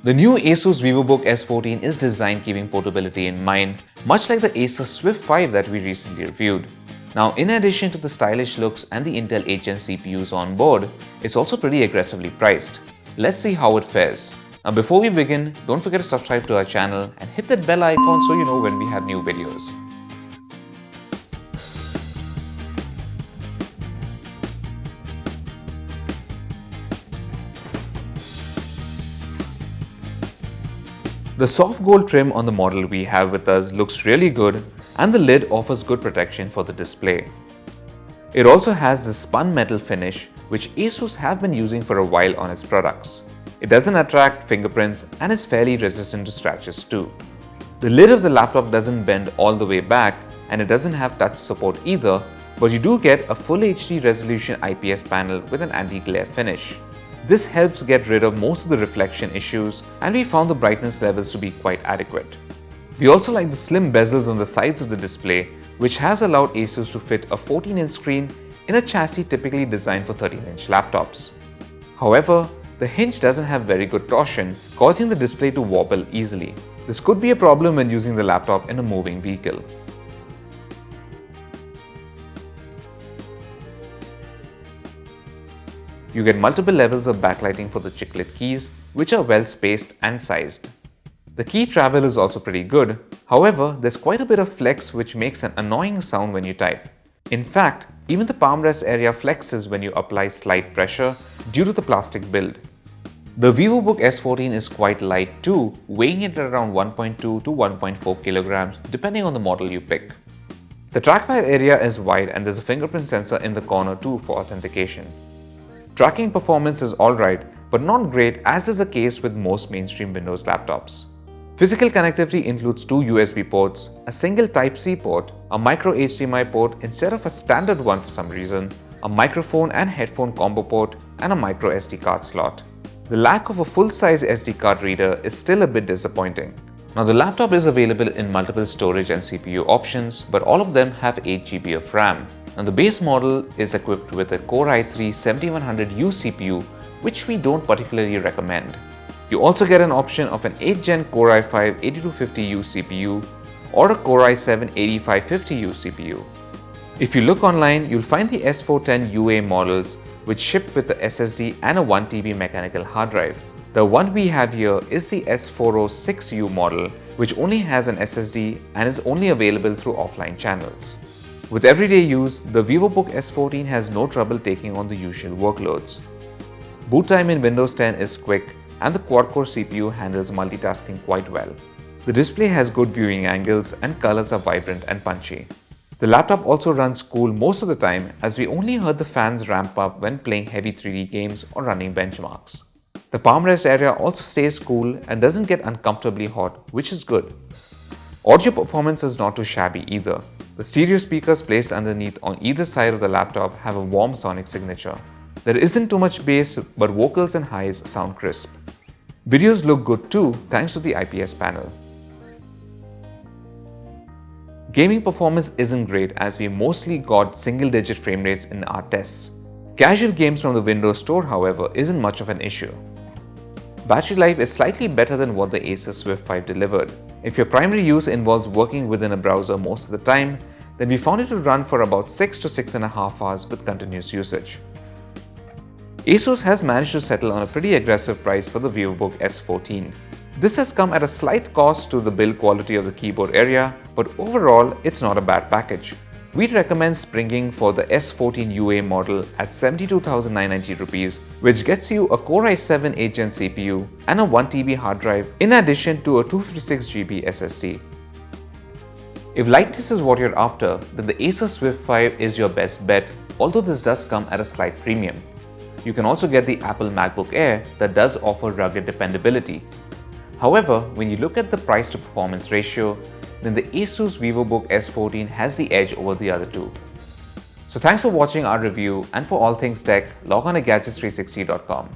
The new Asus VivoBook S14 is designed keeping portability in mind, much like the Acer Swift 5 that we recently reviewed. Now, in addition to the stylish looks and the Intel 8th Gen CPUs on board, it's also pretty aggressively priced. Let's see how it fares. Now, before we begin, don't forget to subscribe to our channel and hit that bell icon so you know when we have new videos. The soft gold trim on the model we have with us looks really good, and the lid offers good protection for the display. It also has this spun metal finish, which Asus have been using for a while on its products. It doesn't attract fingerprints and is fairly resistant to scratches too. The lid of the laptop doesn't bend all the way back, and it doesn't have touch support either, but you do get a full HD resolution IPS panel with an anti-glare finish. This helps get rid of most of the reflection issues, and we found the brightness levels to be quite adequate. We also like the slim bezels on the sides of the display, which has allowed Asus to fit a 14-inch screen in a chassis typically designed for 13-inch laptops. However, the hinge doesn't have very good torsion, causing the display to wobble easily. This could be a problem when using the laptop in a moving vehicle. You get multiple levels of backlighting for the chiclet keys, which are well spaced and sized. The key travel is also pretty good. However, there's quite a bit of flex which makes an annoying sound when you type. In fact, even the palm rest area flexes when you apply slight pressure due to the plastic build. The VivoBook S14 is quite light too, weighing it at around 1.2 to 1.4 kilograms depending on the model you pick. The trackpad area is wide and there's a fingerprint sensor in the corner too for authentication. Tracking performance is alright, but not great as is the case with most mainstream Windows laptops. Physical connectivity includes two USB ports, a single Type-C port, a micro HDMI port instead of a standard one for some reason, a microphone and headphone combo port, and a micro SD card slot. The lack of a full-size SD card reader is still a bit disappointing. Now, the laptop is available in multiple storage and CPU options, but all of them have 8 GB of RAM. Now, the base model is equipped with a Core i3-7100U CPU, which we don't particularly recommend. You also get an option of an 8th Gen Core i5-8250U CPU or a Core i7-8550U CPU. If you look online, you'll find the S410 UA models which ship with the SSD and a 1TB mechanical hard drive. The one we have here is the S406U model, which only has an SSD and is only available through offline channels. With everyday use, the VivoBook S14 has no trouble taking on the usual workloads. Boot time in Windows 10 is quick, and the quad-core CPU handles multitasking quite well. The display has good viewing angles and colors are vibrant and punchy. The laptop also runs cool most of the time, as we only heard the fans ramp up when playing heavy 3D games or running benchmarks. The palm rest area also stays cool and doesn't get uncomfortably hot, which is good. Audio performance is not too shabby either. The stereo speakers placed underneath on either side of the laptop have a warm sonic signature. There isn't too much bass, but vocals and highs sound crisp. Videos look good too, thanks to the IPS panel. Gaming performance isn't great as we mostly got single-digit frame rates in our tests. Casual games from the Windows Store, however, isn't much of an issue. Battery life is slightly better than what the Acer Swift 5 delivered. If your primary use involves working within a browser most of the time, then we found it to run for about 6 to 6.5 hours with continuous usage. Asus has managed to settle on a pretty aggressive price for the VivoBook S14. This has come at a slight cost to the build quality of the keyboard area, but overall it's not a bad package. We'd recommend springing for the S14 UA model at 72,990 rupees, which gets you a Core i7 8th Gen CPU and a 1TB hard drive in addition to a 256GB SSD. If lightness is what you're after, then the Acer Swift 5 is your best bet, although this does come at a slight premium. You can also get the Apple MacBook Air that does offer rugged dependability. However, when you look at the price to performance ratio, then the Asus VivoBook S14 has the edge over the other two. So thanks for watching our review, and for all things tech, log on to gadgets360.com.